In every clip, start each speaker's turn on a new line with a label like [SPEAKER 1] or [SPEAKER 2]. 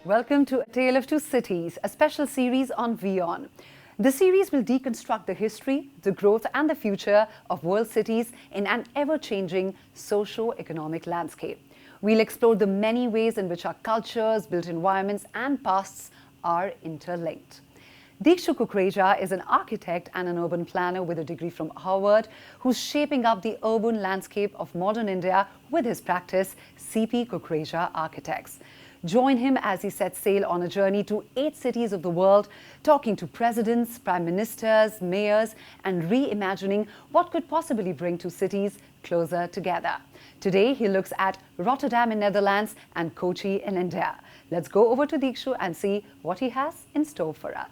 [SPEAKER 1] Welcome to A Tale of Two Cities, a special series on WION. The series will deconstruct the history, the growth and the future of world cities in an ever-changing socio-economic landscape. We'll explore the many ways in which our cultures, built environments and pasts are interlinked. Dikshu Kukreja is an architect and an urban planner with a degree from Harvard who's shaping up the urban landscape of modern India with his practice, CP Kukreja Architects. Join him as he sets sail on a journey to 8 cities of the world, talking to presidents, prime ministers, mayors, and reimagining what could possibly bring two cities closer together. Today, he looks at Rotterdam in Netherlands and Kochi in India. Let's go over to Dikshu and see what he has in store for us.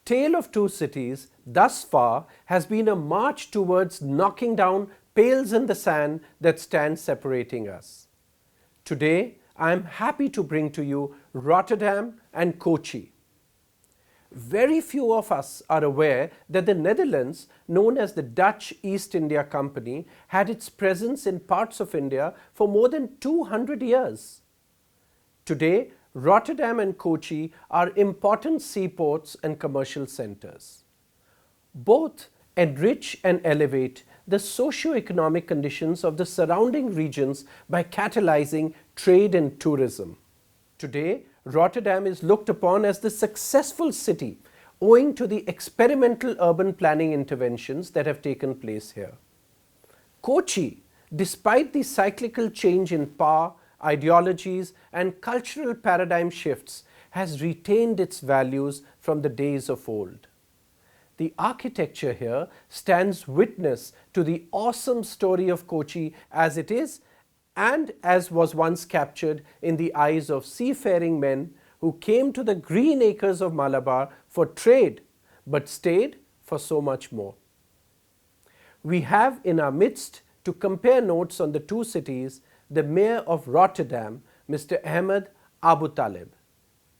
[SPEAKER 2] Tale of Two Cities thus far has been a march towards knocking down pales in the sand that stand separating us. Today, I am happy to bring to you Rotterdam and Kochi. Very few of us are aware that the Netherlands, known as the Dutch East India Company, had its presence in parts of India for more than 200 years. Today, Rotterdam and Kochi are important seaports and commercial centers. Both enrich and elevate the socio-economic conditions of the surrounding regions by catalyzing trade and tourism. Today, Rotterdam is looked upon as the successful city owing to the experimental urban planning interventions that have taken place here. Kochi, despite the cyclical change in power, ideologies and cultural paradigm shifts, has retained its values from the days of old. The architecture here stands witness to the awesome story of Kochi as it is and as was once captured in the eyes of seafaring men who came to the green acres of Malabar for trade but stayed for so much more. We have in our midst to compare notes on the two cities the Mayor of Rotterdam, Mr. Ahmed Aboutaleb.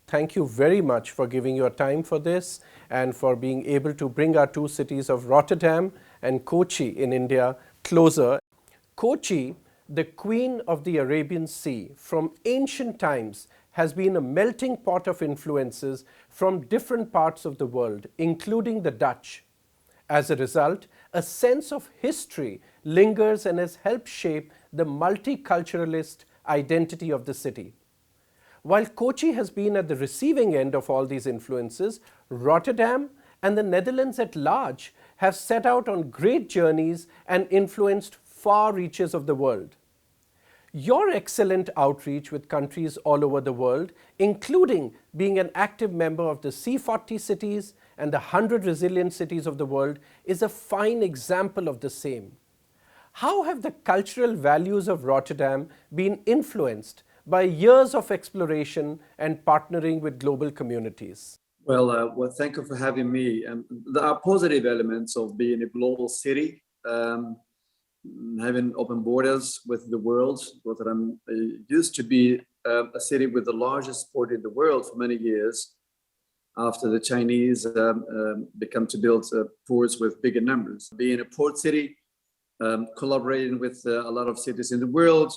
[SPEAKER 2] Thank you very much for giving your time for this and for being able to bring our two cities of Rotterdam and Kochi in India closer. Kochi, the Queen of the Arabian Sea, from ancient times has been a melting pot of influences from different parts of the world, including the Dutch. As a result, a sense of history lingers and has helped shape the multiculturalist identity of the city. While Kochi has been at the receiving end of all these influences, Rotterdam and the Netherlands at large have set out on great journeys and influenced far reaches of the world. Your excellent outreach with countries all over the world, including being an active member of the C40 cities and the 100 resilient cities of the world, is a fine example of the same. How have the cultural values of Rotterdam been influenced by years of exploration and partnering with global communities?
[SPEAKER 3] Well, thank you for having me. There are positive elements of being a global city, having open borders with the world. Rotterdam used to be a city with the largest port in the world for many years, after the Chinese began to build ports with bigger numbers. Being a port city, collaborating with a lot of cities in the world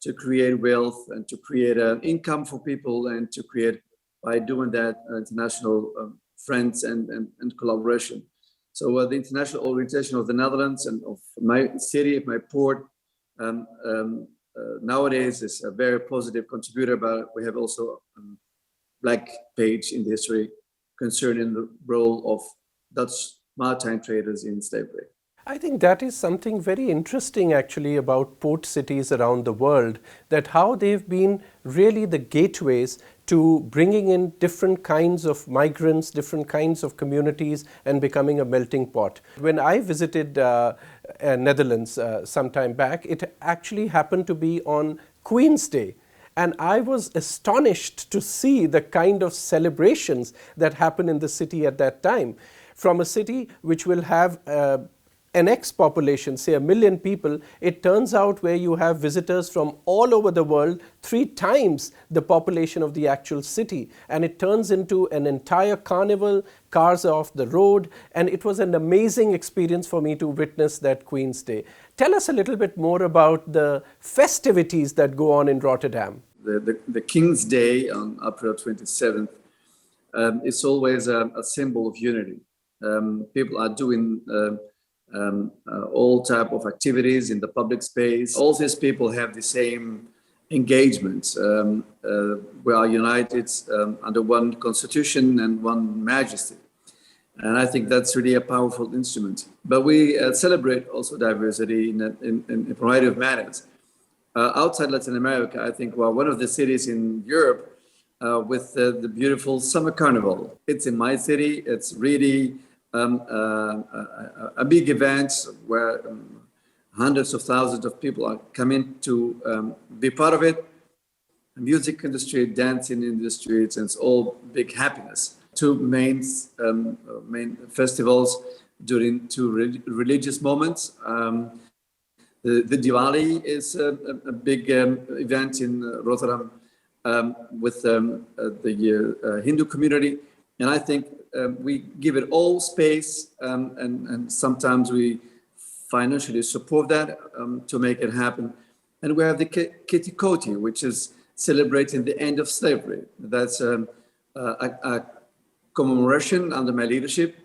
[SPEAKER 3] to create wealth and to create an income for people and to create, by doing that, international friends and collaboration. So the international orientation of the Netherlands and of my city, my port, nowadays is a very positive contributor, but we have also a black page in the history concerning the role of Dutch maritime traders in slavery.
[SPEAKER 2] I think that is something very interesting actually about port cities around the world, that how they've been really the gateways to bringing in different kinds of migrants, different kinds of communities, and becoming a melting pot. When I visited Netherlands some time back, it actually happened to be on Queen's Day. And I was astonished to see the kind of celebrations that happen in the city at that time. From a city which will have an ex-population, say 1 million people, it turns out where you have visitors from all over the world, 3 times the population of the actual city. And it turns into an entire carnival, cars are off the road, and it was an amazing experience for me to witness that Queen's Day. Tell us a little bit more about the festivities that go on in Rotterdam.
[SPEAKER 3] The King's Day on April 27th is always a symbol of unity. People are doing all type of activities in the public space. All these people have the same engagement. We are united under one constitution and one majesty. And I think that's really a powerful instrument. But we celebrate also diversity in a variety of manners. Outside Latin America, I think we're one of the cities in Europe with the beautiful summer carnival. It's in my city. It's really a big event where hundreds of thousands of people are coming to be part of it. The music industry, dancing industry, it's all big happiness. 2 main festivals during 2 religious moments. The Diwali is a big event in Rotterdam with the Hindu community. And I think we give it all space and sometimes we financially support that to make it happen. And we have the Kochi, which is celebrating the end of slavery. That's a commemoration under my leadership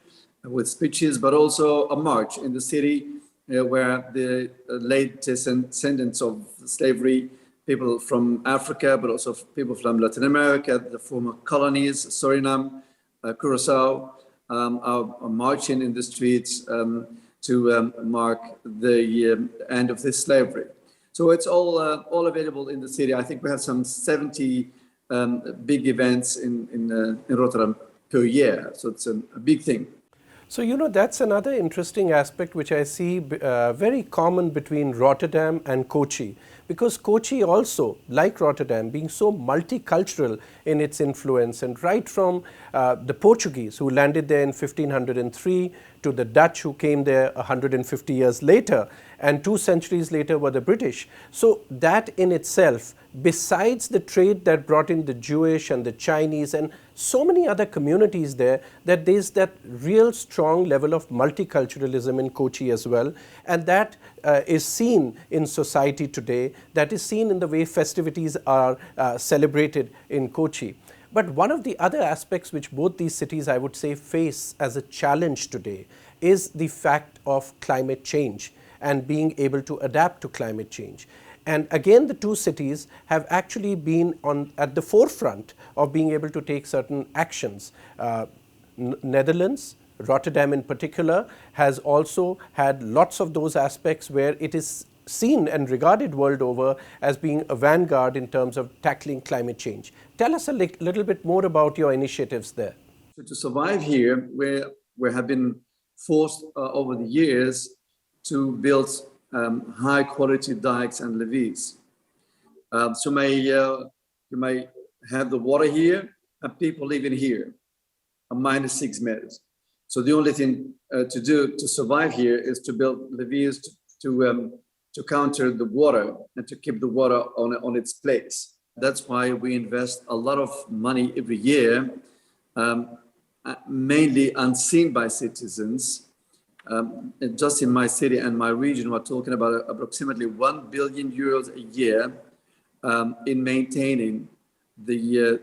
[SPEAKER 3] with speeches, but also a march in the city where the late descendants of slavery, people from Africa, but also people from Latin America, the former colonies, Suriname, Curacao, are marching in the streets to mark the end of this slavery. So it's all available in the city. I think we have some 70 big events in Rotterdam per year. So it's a big thing.
[SPEAKER 2] So, you know, that's another interesting aspect which I see very common between Rotterdam and Kochi. Because Kochi also, like Rotterdam, being so multicultural in its influence, and right from the Portuguese who landed there in 1503 to the Dutch who came there 150 years later, and 2 centuries later were the British. So that in itself, besides the trade that brought in the Jewish and the Chinese and so many other communities there, that there's that real strong level of multiculturalism in Kochi as well. And that is seen in society today, that is seen in the way festivities are celebrated in Kochi. But one of the other aspects which both these cities, I would say, face as a challenge today is the fact of climate change and being able to adapt to climate change. And again, the 2 cities have actually been at the forefront of being able to take certain actions. Netherlands, Rotterdam in particular, has also had lots of those aspects where it is seen and regarded world over as being a vanguard in terms of tackling climate change. Tell us a little bit more about your initiatives there.
[SPEAKER 3] So to survive here, we have been forced over the years to build high quality dikes and levees. So you may have the water here and people living here, -6 meters. So the only thing to do to survive here is to build levees to counter the water and to keep the water on its place. That's why we invest a lot of money every year, mainly unseen by citizens. Just in my city and my region, we're talking about approximately 1 billion euros a year in maintaining the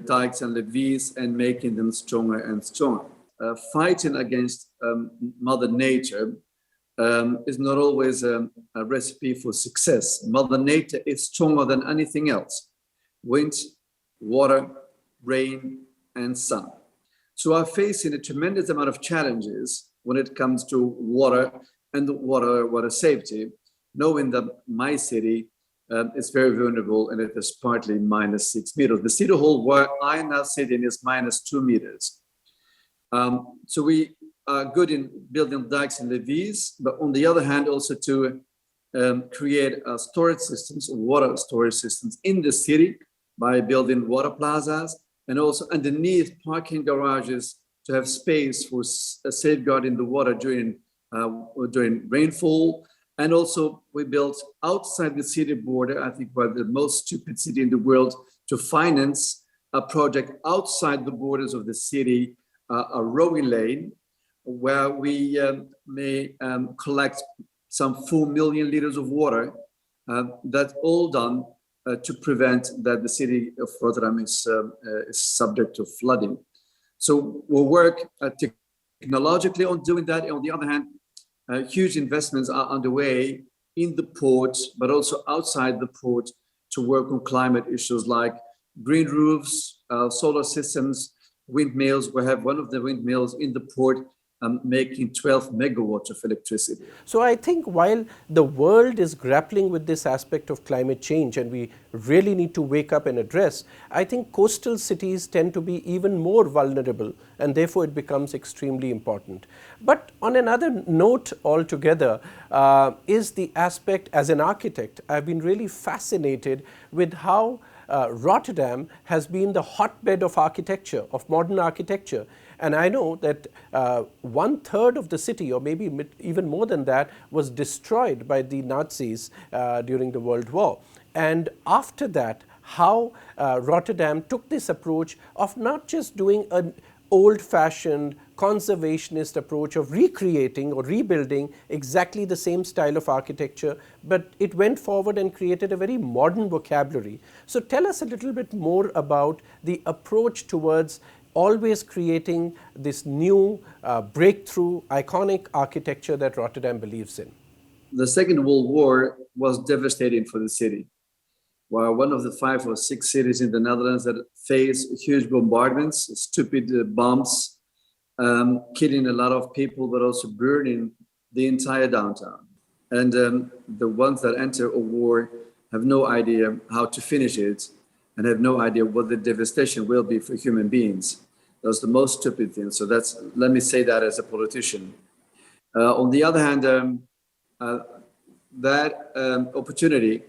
[SPEAKER 3] dikes and levees and making them stronger and stronger. Fighting against Mother Nature is not always a recipe for success. Mother Nature is stronger than anything else. Wind, water, rain, and sun. So we're facing a tremendous amount of challenges when it comes to water and water safety, knowing that my city is very vulnerable and it is partly -6 meters. The city hall where I now sit in is -2 meters. So we are good in building dikes and levees, but on the other hand, also to create storage systems, water storage systems in the city by building water plazas, and also underneath parking garages to have space for safeguarding the water during rainfall. And also we built outside the city border, I think we're the most stupid city in the world to finance a project outside the borders of the city, a rowing lane, where we may collect some 4 million liters of water. That's all done to prevent that the city of Rotterdam is subject to flooding. So we'll work technologically on doing that. And on the other hand, huge investments are underway in the port, but also outside the port to work on climate issues like green roofs, solar systems, windmills. We have one of the windmills in the port making 12 megawatts of electricity.
[SPEAKER 2] So I think while the world is grappling with this aspect of climate change and we really need to wake up and address, I think coastal cities tend to be even more vulnerable and therefore it becomes extremely important. But on another note altogether is the aspect, as an architect, I've been really fascinated with how Rotterdam has been the hotbed of architecture, of modern architecture. And I know that 1/3 of the city, or maybe even more than that, was destroyed by the Nazis during the World War. And after that, how Rotterdam took this approach of not just doing an old-fashioned conservationist approach of recreating or rebuilding exactly the same style of architecture, but it went forward and created a very modern vocabulary. So tell us a little bit more about the approach towards always creating this new breakthrough, iconic architecture that Rotterdam believes in.
[SPEAKER 3] The Second World War was devastating for the city. While one of the 5 or 6 cities in the Netherlands that faced huge bombardments, stupid bombs, killing a lot of people, but also burning the entire downtown. And the ones that enter a war have no idea how to finish it and have no idea what the devastation will be for human beings. That's the most stupid thing. So let me say that as a politician. On the other hand, that opportunity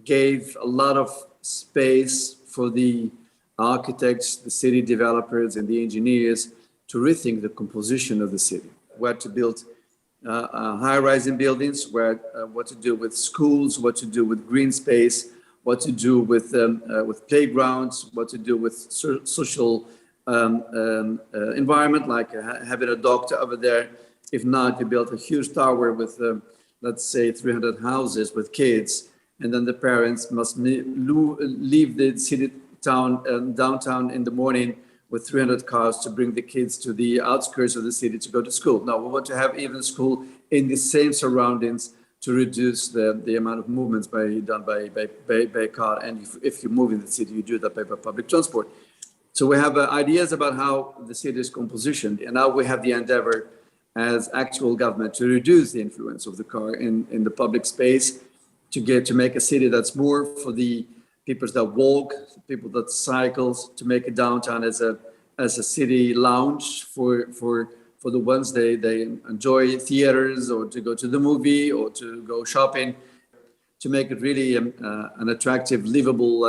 [SPEAKER 3] gave a lot of space for the architects, the city developers, and the engineers to rethink the composition of the city. Where to build high-rising buildings, what to do with schools, what to do with green space, what to do with playgrounds, what to do with social environment, like having a doctor over there. If not, you build a huge tower with, let's say, 300 houses with kids, and then the parents must leave the city downtown in the morning with 300 cars to bring the kids to the outskirts of the city to go to school. Now, we want to have even school in the same surroundings to reduce the amount of movements done by car. And if you move in the city, you do that by public transport. So we have ideas about how the city is compositioned, and now we have the endeavor as actual government to reduce the influence of the car in the public space, to make a city that's more for the people that walk, people that cycles, to make a downtown as a city lounge for the ones they enjoy theaters or to go to the movie or to go shopping, to make it really an attractive, livable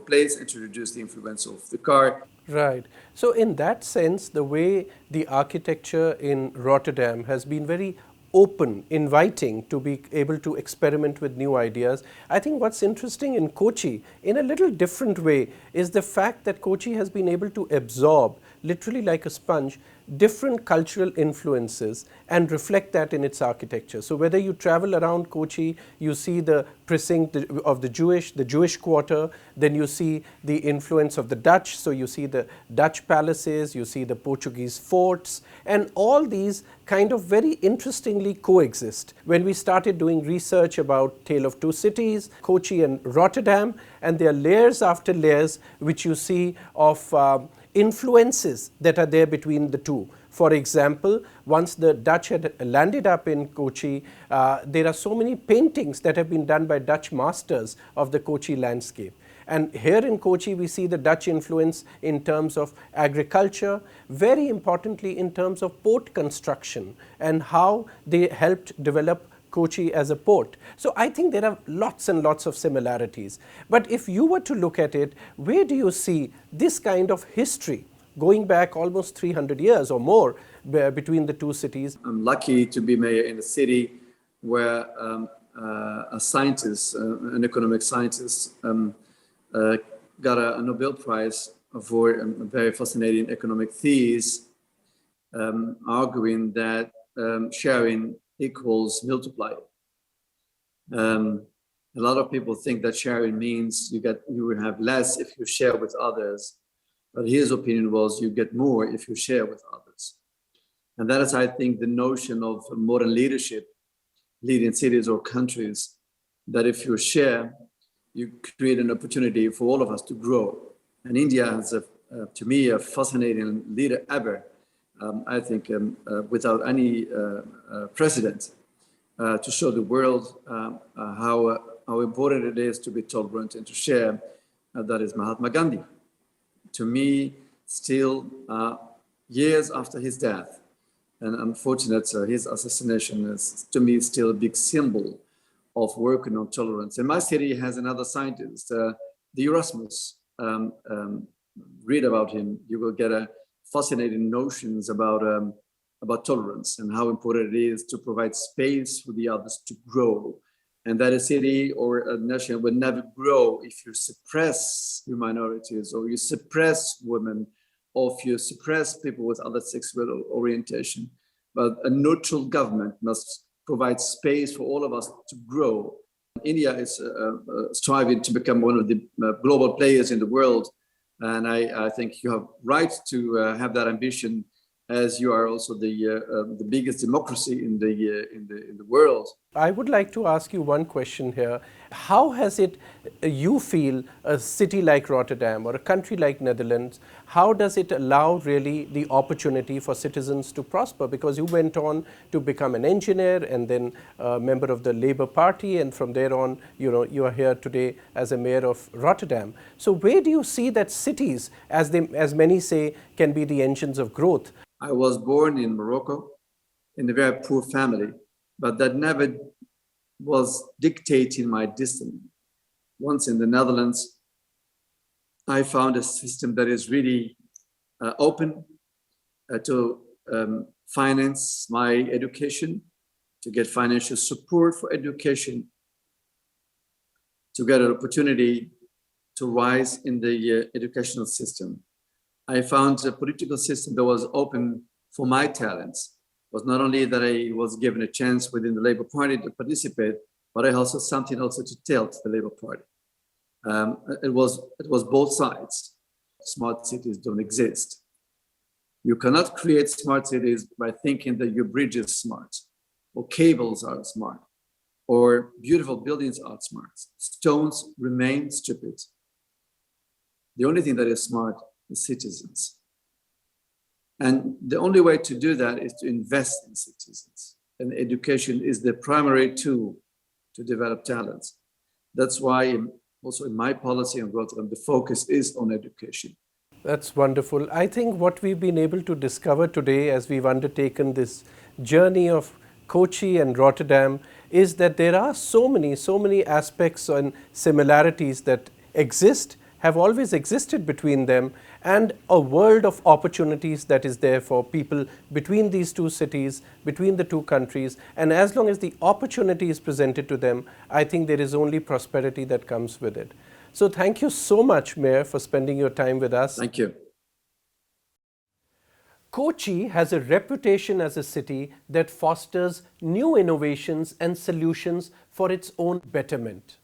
[SPEAKER 3] place, and to reduce the influence of the car.
[SPEAKER 2] Right. So in that sense, the way the architecture in Rotterdam has been very open, inviting to be able to experiment with new ideas. I think what's interesting in Kochi, in a little different way, is the fact that Kochi has been able to absorb, literally like a sponge, different cultural influences and reflect that in its architecture. So whether you travel around Kochi, you see the precinct of the Jewish quarter, then you see the influence of the Dutch, so you see the Dutch palaces, you see the Portuguese forts, and all these kind of very interestingly coexist. When we started doing research about Tale of Two Cities, Kochi and Rotterdam, and there are layers after layers which you see of influences that are there between the two. For example, once the Dutch had landed up in Kochi, there are so many paintings that have been done by Dutch masters of the Kochi landscape. And here in Kochi, we see the Dutch influence in terms of agriculture, very importantly in terms of port construction and how they helped develop Kochi as a port. So I think there are lots and lots of similarities. But if you were to look at it, where do you see this kind of history going back almost 300 years or more between the two cities?
[SPEAKER 3] I'm lucky to be mayor in a city where a scientist, an economic scientist, got a Nobel Prize for a very fascinating economic thesis, arguing that sharing equals multiply. A lot of people think that sharing means you will have less if you share with others, but his opinion was you get more if you share with others. And that is, I think, the notion of modern leadership, leading cities or countries, that if you share, you create an opportunity for all of us to grow. And India has, to me, a fascinating leader ever. I think without any precedent, to show the world how important it is to be tolerant and to share. That is Mahatma Gandhi. To me, still years after his death, and unfortunate his assassination is, to me, still a big symbol of working on tolerance. And my city has another scientist, the Erasmus. Read about him, you will get a fascinating notions about tolerance and how important it is to provide space for the others to grow. And that a city or a nation will never grow if you suppress your minorities, or you suppress women, or if you suppress people with other sexual orientation. But a neutral government must provide space for all of us to grow. India is striving to become one of the global players in the world. And I think you have right to have that ambition, as you are also the biggest democracy in the world.
[SPEAKER 2] I would like to ask you one question here. How has it, you feel, a city like Rotterdam or a country like Netherlands, how does it allow really the opportunity for citizens to prosper? Because you went on to become an engineer and then a member of the Labour Party, and from there on, you are here today as a mayor of Rotterdam. So where do you see that cities, as many say, can be the engines of growth?
[SPEAKER 3] I was born in Morocco in a very poor family, but that never was dictating my destiny. Once in the Netherlands, I found a system that is really open to finance my education, to get financial support for education, to get an opportunity to rise in the educational system. I found a political system that was open for my talents. It was not only that I was given a chance within the Labour Party to participate, but I also something also to tell to the Labour Party. It was both sides. Smart cities don't exist. You cannot create smart cities by thinking that your bridge is smart, or cables are smart, or beautiful buildings are smart. Stones remain stupid. The only thing that is smart is citizens. And the only way to do that is to invest in citizens. And education is the primary tool to develop talents. That's why also in my policy in Rotterdam, the focus is on education.
[SPEAKER 2] That's wonderful. I think what we've been able to discover today as we've undertaken this journey of Kochi and Rotterdam is that there are so many aspects and similarities that exist, have always existed between them, and a world of opportunities that is there for people between these two cities, between the two countries. And as long as the opportunity is presented to them, I think there is only prosperity that comes with it. So thank you so much, Mayor, for spending your time with us.
[SPEAKER 3] Thank you.
[SPEAKER 2] Kochi has a reputation as a city that fosters new innovations and solutions for its own betterment.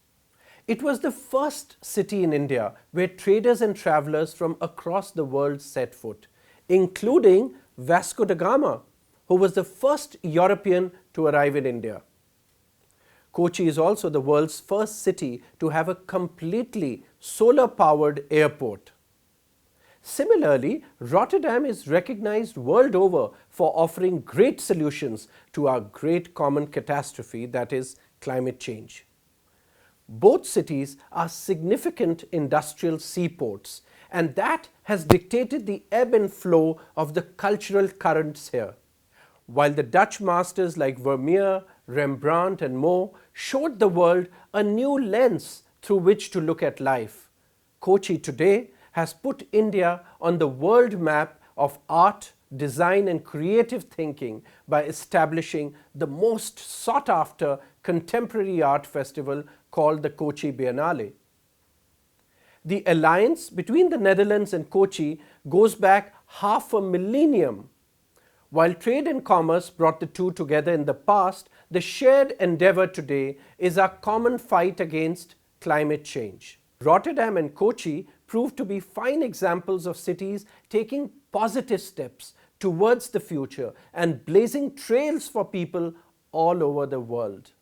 [SPEAKER 2] It was the first city in India where traders and travelers from across the world set foot, including Vasco da Gama, who was the first European to arrive in India. Kochi is also the world's first city to have a completely solar-powered airport. Similarly, Rotterdam is recognized world over for offering great solutions to our great common catastrophe, that is climate change. Both cities are significant industrial seaports, and that has dictated the ebb and flow of the cultural currents here. While the Dutch masters like Vermeer, Rembrandt and Moore showed the world a new lens through which to look at life, Kochi today has put India on the world map of art, design and creative thinking by establishing the most sought after contemporary art festival called the Kochi Biennale. The alliance between the Netherlands and Kochi goes back half a millennium. While trade and commerce brought the two together in the past, the shared endeavor today is our common fight against climate change. Rotterdam and Kochi proved to be fine examples of cities taking positive steps towards the future and blazing trails for people all over the world.